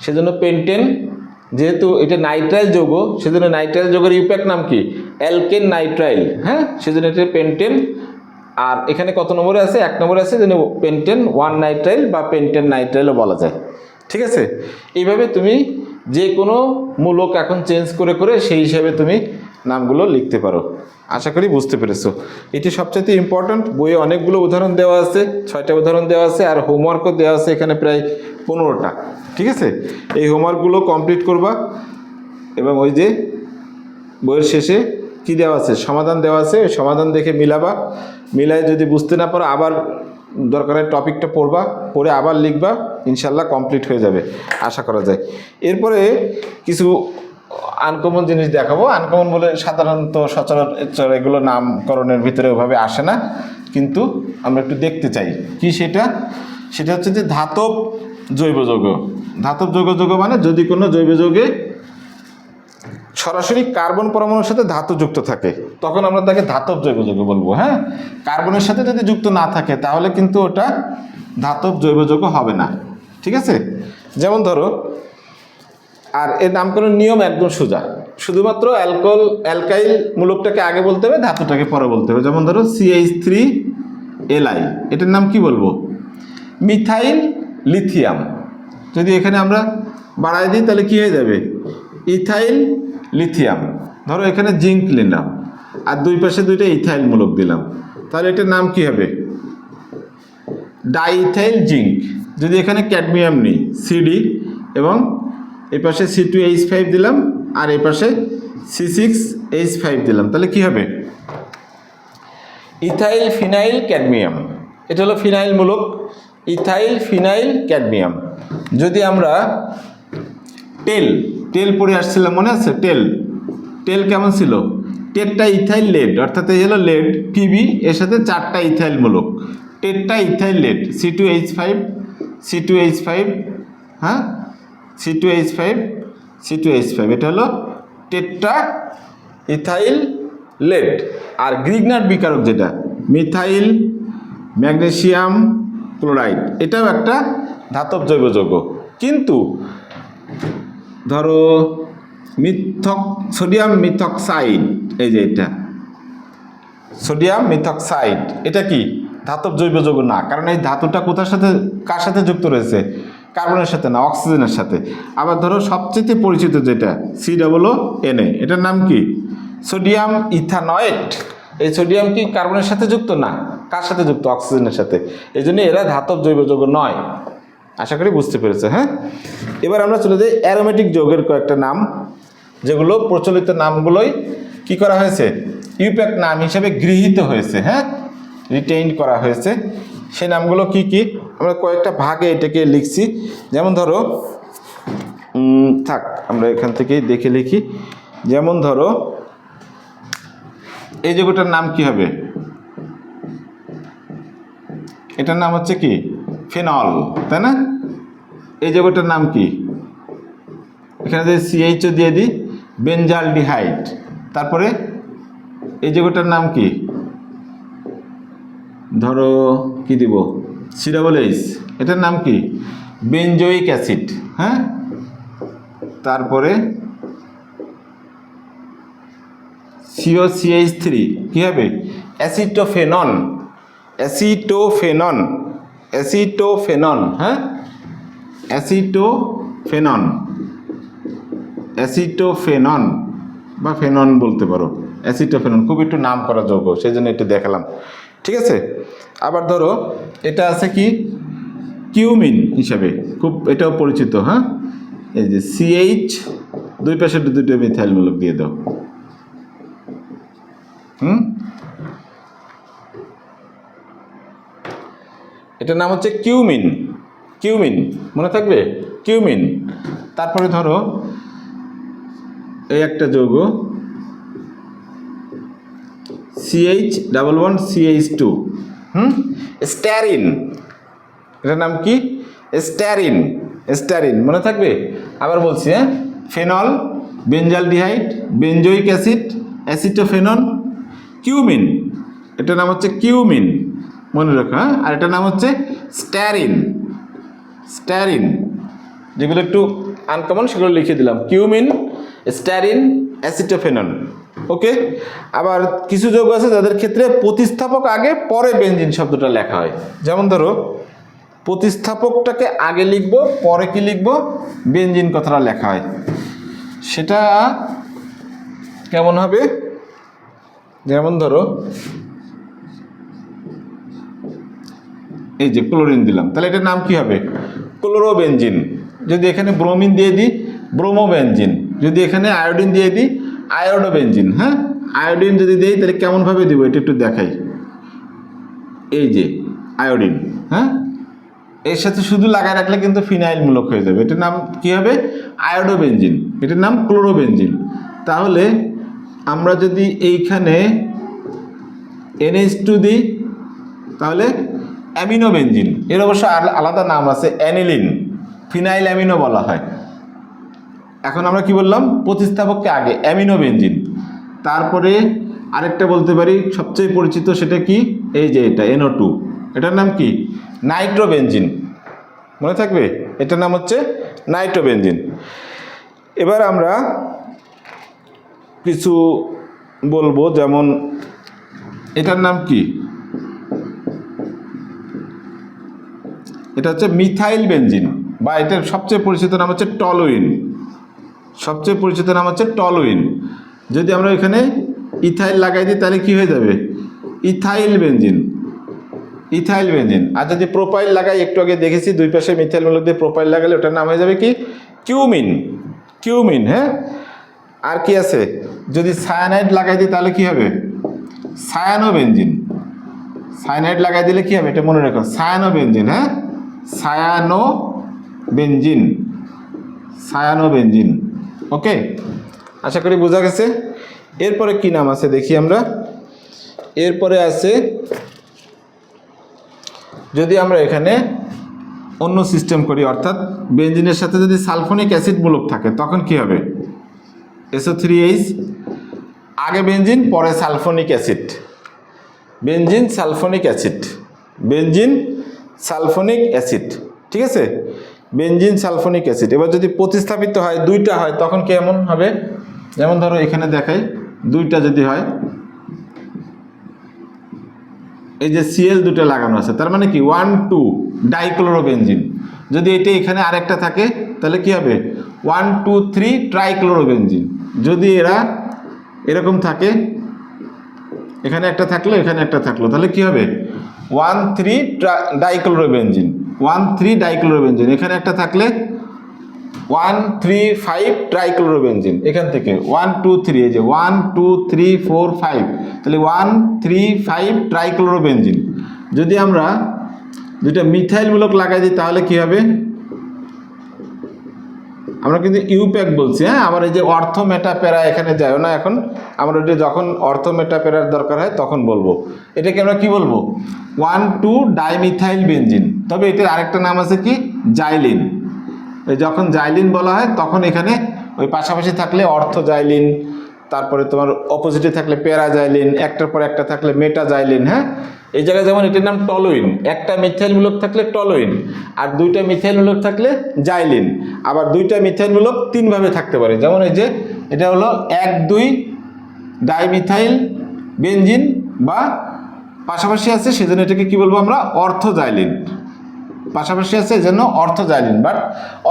সেজন্য পেন্টেন, যেহেতু এটা নাইট্রাইল যৌগ, সেজন্য নাইট্রাইল যৌগের ইউপ্যাক নাম কি? Alkane nitrile. হ্যাঁ, সেজন্য এটা পেন্টেন। আর এখানে কত নম্বরে আছে? 1 নম্বরে আছে, যেন পেন্টেন 1 নাইট্রাইল বা পেন্টেন নাইট্রাইলও বলা যায়। ঠিক আছে, এইভাবে তুমি যে কোনো মূলক এখন চেঞ্জ করে করে সেই হিসাবে তুমি নামগুলো লিখতে পারো। আশা করি বুঝতে পেরেছো। এটি সবচেয়ে ইম্পর্ট্যান্ট। বইয়ে অনেকগুলো উদাহরণ দেওয়া আছে, 6টা উদাহরণ দেওয়া আছে, আর হোমওয়ার্কও দেওয়া আছে এখানে প্রায় 15টা। ঠিক আছে, এই হোমওয়ার্কগুলো কমপ্লিট করবা, এবং ওই যে বইয়ের শেষে কি দেওয়া আছে? সমাধান দেওয়া আছে, ওই সমাধান দেখে মিলাই যদি বুঝতে না পারো আবার দরকারের টপিকটা পড়বা, পড়ে আবার লিখবা, ইনশাল্লাহ কমপ্লিট হয়ে যাবে আশা করা যায়। এরপরে কিছু আনকমন জিনিস দেখাবো। আনকমন বলে সাধারণত সচরাচর এগুলো নামকরণের ভিতরে ওভাবে আসে না, কিন্তু আমরা একটু দেখতে চাই কি সেটা হচ্ছে যে ধাতব জৈব যৌগ। ধাতব জৈব যৌগ মানে যদি কোনো জৈব যৌগে সরাসরি কার্বন পরমাণুর সাথে ধাতু যুক্ত থাকে তখন আমরা তাকে ধাতব জৈব যৌগ বলবো। হ্যাঁ, কার্বনের সাথে যদি যুক্ত না থাকে তাহলে কিন্তু ওটা ধাতব জৈব যৌগ হবে না। ঠিক আছে, যেমন ধরো, আর এর নামকরণ নিয়ম একদম সোজা, শুধুমাত্র অ্যালকাইল মূলকটাকে আগে বলতে হবে, ধাতুটাকে পরে বলতে হবে। যেমন ধরো CH3Li, এটার নাম কি বলবো? Methyl lithium. যদি এখানে আমরা বাড়াই দিই তাহলে কি হয়ে যাবে? Ethyl lithium. ধরো এখানে জিঙ্ক নিলাম আর দুই পাশে 2টা ইথাইল মূলক দিলাম, তাহলে এটার নাম কি হবে? Diethyl zinc. যদি এখানে ক্যাডমিয়াম নিই CD, এবং এই পাশে C2H5 দিলাম আর এই পাশে C6H5 দিলাম, তাহলে কি হবে? Ethyl phenyl cadmium. এটা হলো ফিনাইল মূলক, ইথাইল ফিনাইল ক্যাডমিয়াম। যদি আমরা টেল পড়ে আসছিলাম, মনে আছে? টেল কেমন ছিল? টেট্রা ইথাইল লেড, অর্থাৎ এই হলো লেড পিবি, এর সাথে 4টা ইথাইল মূলক, tetra ethyl lead C2H5 C2H5, হ্যাঁ C2H5 C2H5, এটা হলো টেট্রা ইথাইল লেড। আর গ্রিগনার বিকারক যেটা মিথাইল ম্যাগনেসিয়াম ক্লোরাইড, এটাও একটা ধাতব জৈব যৌগ। কিন্তু ধরো সোডিয়াম মিথক্সাইড, এই যে এটা সোডিয়াম মিথক্সাইড, এটা কি ধাতব জৈব যৌগ না, কারণ এই ধাতুটা কোথার সাথে কার সাথে যুক্ত রয়েছে, কার্বনের সাথে না, অক্সিজেনের সাথে। আবার ধরো সবচেয়ে পরিচিত যেটা COONA, এটার নাম কি সোডিয়াম ইথানয়েট। এই সোডিয়াম কি কার্বনের সাথে যুক্ত না, কার সাথে যুক্ত, অক্সিজেনের সাথে, এই জন্য এরা ধাতব জৈব যৌগ নয়। আশা করি বুঝতে পেরেছে। হ্যাঁ, এবার আমরা চলে যাই অ্যারোমেটিক যৌগের কয়েকটা নাম, যেগুলো প্রচলিত নামগুলোই কি করা হয়েছে, ইউপ্যাক নাম হিসেবে গৃহীত হয়েছে, হ্যাঁ রিটেইন করা হয়েছে। সেই নামগুলো কি কি আমরা কয়েকটা ভাগে এটাকে লিখছি। যেমন ধরো থাক আমরা এখান থেকেই দেখে লিখি। যেমন ধরো এই যৌগটার নাম কি হবে, এটার নাম হচ্ছে কি ফেনল, তাই না? এই যৌগটার নাম কি, এখানে যদি CHO দিয়ে দিই বেনজালডিহাইড। তারপরে এই যৌগটার নাম কি, ধরো কি দিব COOH, এটার নাম কি বেনজোইক অ্যাসিড। হ্যাঁ, তারপরে COCH3 কি হবে অ্যাসিটোফেনন, অ্যাসিটোফেনন, অ্যাসিটোফেনন, হ্যাঁ অ্যাসিটোফেনন, অ্যাসিটোফেনন বা ফেনন বলতে পারো, অ্যাসিটোফেনন খুব একটু নাম করা যৌগ, সেই জন্য একটু দেখালাম, ঠিক আছে। আবার ধরো এটা আছে কি কিউমিন হিসাবে, খুব এটাও পরিচিত। হ্যাঁ, এই যে CH, দুই পাশে দুটো মিথাইল মূলক দিয়ে দাও। এটার নাম হচ্ছে কিউমিন, কিউমিন মনে থাকবে কিউমিন। তারপরে ধরো এই একটা যৌগ CH11CH2, স্ট্যারিন, এটার নাম কি স্ট্যারিন, স্ট্যারিন মনে থাকবে। আবার বলছি, হ্যাঁ phenol, benzaldehyde, benzoic acid, acetophenone, cumin, এটার নাম হচ্ছে কিউমিন মনে রাখো। হ্যাঁ, আর এটার নাম হচ্ছে স্ট্যারিন, স্ট্যারিন, যেগুলো একটু আনকমন সেগুলো লিখে দিলাম, কিউমিন, স্ট্যারিন, অ্যাসিটোফেনন। ওকে, আবার কিছু যৌগ আছে যাদের ক্ষেত্রে প্রতিস্থাপক আগে পরে বেনজিন শব্দটা লেখা হয়। যেমন ধরো প্রতিস্থাপকটাকে আগে লিখবো, পরে কি লিখবো বেনজিন কথাটা লেখা হয়, সেটা কেমন হবে, যেমন ধরো এই যে ক্লোরিন দিলাম, তাহলে এটার নাম কি হবে ক্লোরোবেনজিন। যদি এখানে ব্রোমিন দিয়ে দিই ব্রোমোবেনজিন, যদি এখানে আয়োডিন দিয়ে দিই আয়োডোবেনজিন। হ্যাঁ, আয়োডিন যদি দিই তাহলে কেমনভাবে দিব এটা একটু দেখাই, এই যে আয়োডিন, হ্যাঁ এর সাথে শুধু লাগায় রাখলে কিন্তু ফিনাইল মূলক হয়ে যাবে, এটার নাম কি হবে আয়োডোবেনজিন, এটার নাম ক্লোরোবেনজিন। তাহলে আমরা যদি এইখানে NH2 দিই তাহলে অ্যামিনোবেনজিন, এর অবশ্য আলাদা নাম আছে অ্যানিলিন, ফিনাইল অ্যামিনো বলা হয়। এখন আমরা কি বললাম প্রতিস্থাপককে আগে অ্যামিনোবেনজিন, তারপরে আরেকটা বলতে পারি সবচেয়ে পরিচিত, সেটা কি এই যে এটা NO2, এটার নাম কি নাইট্রোবেনজিন, মনে থাকবে এটার নাম হচ্ছে নাইট্রোবেনজিন। এবার আমরা কিছু বলবো, যেমন এটার নাম কি, এটা হচ্ছে মিথাইল বেনজিন, বা এটার সবচেয়ে পরিচিত নাম হচ্ছে টলুইন, সবচেয়ে পরিচিত নাম হচ্ছে টলুইন। যদি আমরা এখানে ইথাইল লাগাই দিই তাহলে কি হয়ে যাবে ইথাইল বেনজিন, ইথাইল বেনজিন। আর যদি প্রোপাইল লাগাই, একটু আগে দেখেছি দুই পাশে মিথাইল মূলক দিয়ে প্রোপাইল লাগালে ওটার নাম হয়ে যাবে কি কিউমিন, কিউমিন। হ্যাঁ, আর কি আছে, যদি সায়ানাইড লাগাই দিই তাহলে কি হবে সায়ানোবেনজিন, সায়ানাইড লাগাই দিলে কি হবে এটা মনে রাখো সায়ানোবেনজিন। হ্যাঁ, সায়ানোবেনজিন, সায়ানোবেনজিন। ওকে, আশা করি বোঝা গেছে। এরপরে কি নাম আছে দেখি আমরা। এরপরে আছে, যদি আমরা এখানে অন্য সিস্টেম করি, অর্থাৎ বেনজিনের সাথে যদি সালফোনিক অ্যাসিড মূলক থাকে তখন কি হবে? SO3H, আগে বেনজিন পরে sulphonic acid, benzene sulphonic acid, benzene sulphonic acid, ঠিক আছে, বেনজিন সালফোনিক অ্যাসিড। এবার যদি প্রতিস্থাপিত হয়, দুইটা হয়, তখন কেমন হবে? যেমন ধরো এখানে দেখাই, দুইটা যদি হয়, এই যে Cl দুটো লাগানো আছে, তার মানে কি 1 2 ডাইক্লোরোবেনজিন। যদি এটা এখানে আরেকটা থাকে তাহলে কি হবে? 1 2 3 ট্রাইক্লোরোবেনজিন। যদি এরা এরকম থাকে, এখানে একটা থাকলো এখানে একটা থাকলো, তাহলে কি হবে? 1 3 ডাইক্লোরোবেনজিন, 1 3 ডাইক্লোরোবেনজিন। এখানে একটা থাকলে 1 3 5 ট্রাইক্লোরোবেনজিন। এখান থেকে 1 2 3, এই যে 1 2 3 4 5, তাহলে 1 3 5 ট্রাইক্লোরোবেনজিন। যদি আমরা দুইটা মিথাইল মূলক লাগাই দিই তাহলে কি হবে? আমরা কিন্তু ইউপ্যাক বলছি, হ্যাঁ, আবার এই যে অর্থ মেটা প্যারা এখানে যায়ও না। এখন আমরা এটা যখন অর্থ মেটা প্যারার দরকার হয় তখন বলবো। এটাকে আমরা কি বলবো? 1 2 ডাইমিথাইল বেনজিন। তবে এটার আরেকটা নাম আছে কি? জাইলিন। যখন জাইলিন বলা হয় তখন এখানে ওই পাশাপাশি থাকলে অর্থ জাইলিন, তারপরে তোমার অপোজিটে থাকলে প্যারাজাইলিন, একটার পর একটা থাকলে মেটাজাইলিন। হ্যাঁ, এই জায়গায় যেমন এটার নাম টলোইন, একটা মিথাইল মূলক থাকলে টলোইন, আর দুইটা মিথাইল মূলক থাকলে জাইলিন। আবার দুইটা মিথাইল মূলক তিনভাবে থাকতে পারে, যেমন এই যে এটা হলো 1 2 ডাইমিথাইল বেনজিন, বা পাশাপাশি আছে সেজন্য এটাকে কি বলবো আমরা? অর্থোজাইলিন। পাশাপাশি আছে এজন্য অর্থোজাইলিন। বাট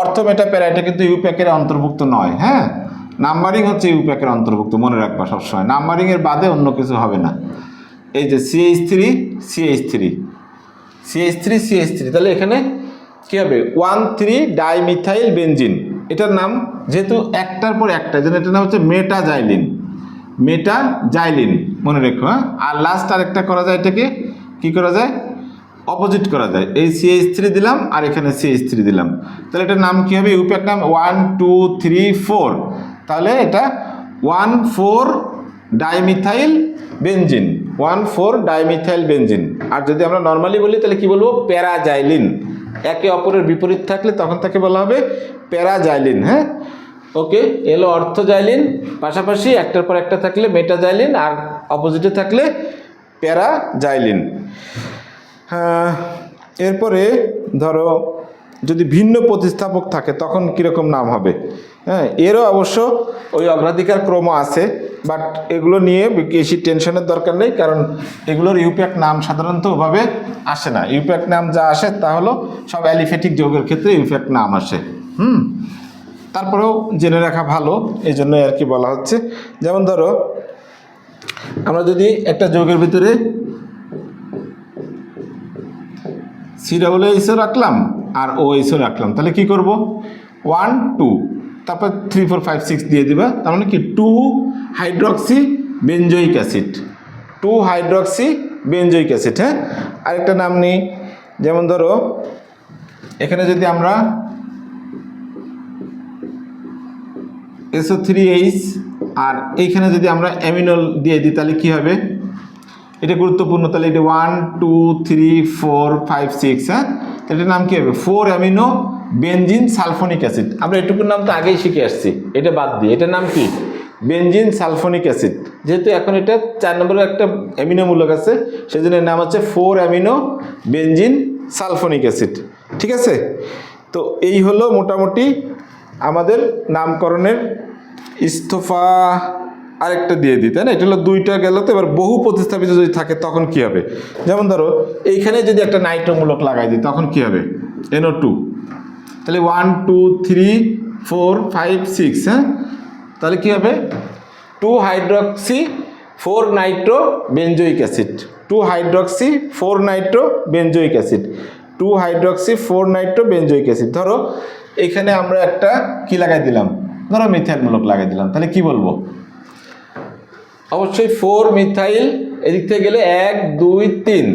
অর্থ মেটা প্যারা এটা কিন্তু ইউপ্যাকের অন্তর্ভুক্ত নয়। হ্যাঁ, নাম্বারিং হচ্ছে ইউপ্যাকের অন্তর্ভুক্ত, মনে রাখবা সবসময়। নাম্বারিং এর বাদে অন্য কিছু হবে না। এই যে CH3 CH3 CH3 CH3, তাহলে এখানে কি হবে? 1 3 ডাইমিথাইল বেনজিন। এটার নাম যেহেতু একটার পর একটা, যেন এটার নাম হচ্ছে মেটাজাইলিন, মেটাজাইলিন মনে রেখো। হ্যাঁ, আর লাস্ট আরেকটা করা যায়, এটাকে কি করা যায়? অপোজিট করা যায়। এই CH3 দিলাম আর এখানে CH3 দিলাম, তাহলে এটার নাম কি হবে? ইউপ্যাক নাম 1 2 3 4, তাহলে এটা 1 4 ডাইমিথাইল বেনজিন, 1 4 ডাইমিথাইল বেনজিন। আর যদি আমরা নর্মালি বলি তাহলে কি বলবো? প্যারাজাইলিন। একে অপরের বিপরীত থাকলে তখন তাকে বলা হবে প্যারাজাইলিন। হ্যাঁ, ওকে, এলো অর্থোজাইলিন, পাশাপাশি একটার পর একটা থাকলে মেটাজাইলিন, আর অপোজিটে থাকলে প্যারাজাইলিন। হ্যাঁ, এরপরে ধরো যদি ভিন্ন প্রতিস্থাপক থাকে তখন কীরকম নাম হবে? হ্যাঁ, এরও অবশ্য ওই অগ্রাধিকার ক্রম আছে, বাট এগুলো নিয়ে বেশি টেনশনের দরকার নেই, কারণ এগুলোর ইউপ্যাক নাম সাধারণত ওভাবে আসে না। ইউপ্যাক নাম যা আসে তা হলো সব অ্যালিফেটিক যৌগের ক্ষেত্রে ইউপ্যাক নাম আসে। তারপরেও জেনে রাখা ভালো, এই জন্যই আর কি বলা হচ্ছে। যেমন ধরো আমরা যদি একটা যৌগের ভিতরে COOH রাখলাম আর OH রাখলাম, তাহলে কি করব? 1 2, তারপর 3 4 5 6 দিয়ে দিবা, তার মানে কি 2 hydroxy benzoic acid, 2 hydroxy benzoic acid. হ্যাঁ, আরেকটা নাম নেই, যেমন ধরো এখানে যদি আমরা SO3H আর এইখানে যদি আমরা অ্যামিনল দিয়ে দিই তাহলে কি হবে? এটা গুরুত্বপূর্ণ। তাহলে এটা 1 2 3 4 5 6, হ্যাঁ, এটার নাম কি হবে? 4 অ্যামিনো বেনজিন সালফোনিক অ্যাসিড। আমরা এটুকুর নাম তো আগেই শিখে আসছি, এটা বাদ দিয়ে এটার নাম কি? Benzene sulphonic acid. যেহেতু এখন এটা 4 নম্বরের একটা অ্যামিনো মূলক আছে, সেজন্য এর নাম হচ্ছে 4 অ্যামিনো বেনজিন সালফোনিক অ্যাসিড। ঠিক আছে, তো এই হলো মোটামুটি আমাদের নামকরণের ইস্তফা। আরেকটা দিয়ে দিই, তাই না? এটা হলো দুইটা গেল। তো এবার বহু প্রতিস্থাপিত যদি থাকে তখন কি হবে? যেমন ধরো এইখানে যদি একটা নাইট্রোমূলক লাগাই দিই তখন কি হবে? NO2। তাহলে 1 2 3 4 5 6, হ্যাঁ, তাহলে কি হবে? 2 hydroxy 4 Nitro benzoic acid, 2 hydroxy 4 Nitro benzoic acid, 2 hydroxy 4 Nitro benzoic acid. ধরো এখানে আমরা একটা কি লাগাই দিলাম? ধরো মিথাইল মূলক লাগাই দিলাম, তাহলে কি বলবো? অবশ্যই 4 মিথাইল, এদিক থেকে গেলে 1 2 3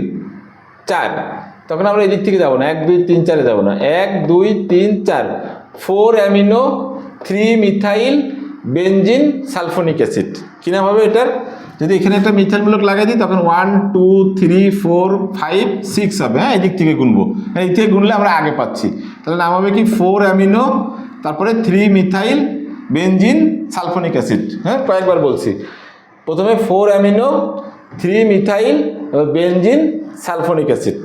4, তখন আমরা এদিক থেকে যাবো না, 1 2 3 4-এ যাবো না, 1 2 3 4, 4 amino 3 methyl benzene sulphonic acid. কী নাম হবে এটার? যদি এখানে একটা মিথাইলমূলক লাগাই দিই তখন 1 2 3 4 5 6 হবে। হ্যাঁ, এদিক থেকে গুনবো, হ্যাঁ এই থেকে গুনলে আমরা আগে পাচ্ছি। তাহলে নাম হবে কি 4 অ্যামিনো তারপরে 3 মিথাইল বেনজিন সালফোনিক অ্যাসিড। হ্যাঁ, কয়েকবার বলছি। প্রথমে 4 amino 3 methyl benzene sulphonic acid.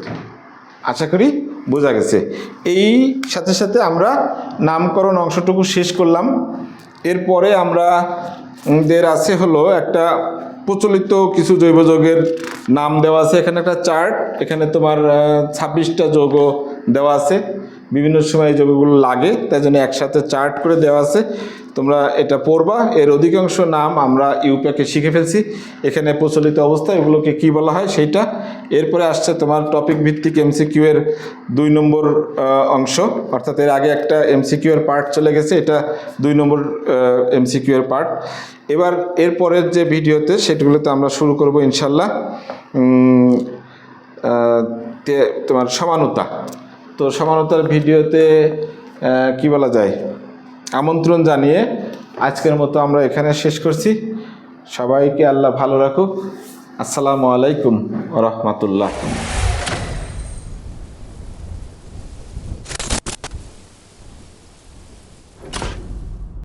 আশা করি বোঝা গেছে। এই সাথে সাথে আমরা নামকরণ অংশটুকু শেষ করলাম। এরপরে আমরা দের আছে হলো একটা প্রচলিত কিছু জৈব যৌগের নাম দেওয়া আছে। এখানে একটা চার্ট, এখানে তোমার 26টা যৌগ দেওয়া আছে। বিভিন্ন সময় এই যৌগগুলো লাগে, তাই জন্য একসাথে চার্ট করে দেওয়া আছে, তোমরা এটা পড়বা। এর অধিকাংশ নাম আমরা ইউপ্যাকে শিখে ফেলছি। এখানে প্রচলিত অবস্থা এগুলোকে কি বলা হয় সেইটা। এরপরে আসছে তোমার টপিক ভিত্তিক এমসিকিউ এর 2 নম্বর অংশ, অর্থাৎ এর আগে একটা এমসিকিউ এর পার্ট চলে গেছে, এটা 2 নম্বর এমসিকিউ এর পার্ট। এবার এরপরের যে ভিডিওতে সেগুলোতে আমরা শুরু করব ইনশাল্লাহ তোমার সমানতা। তো সমানতার ভিডিওতে কি বলা যায়, আমন্ত্রণ জানিয়ে আজকের মতো আমরা এখানে শেষ করছি। সবাইকে আল্লাহ ভালো রাখুক। আসসালামু আলাইকুম ওয়া রাহমাতুল্লাহ।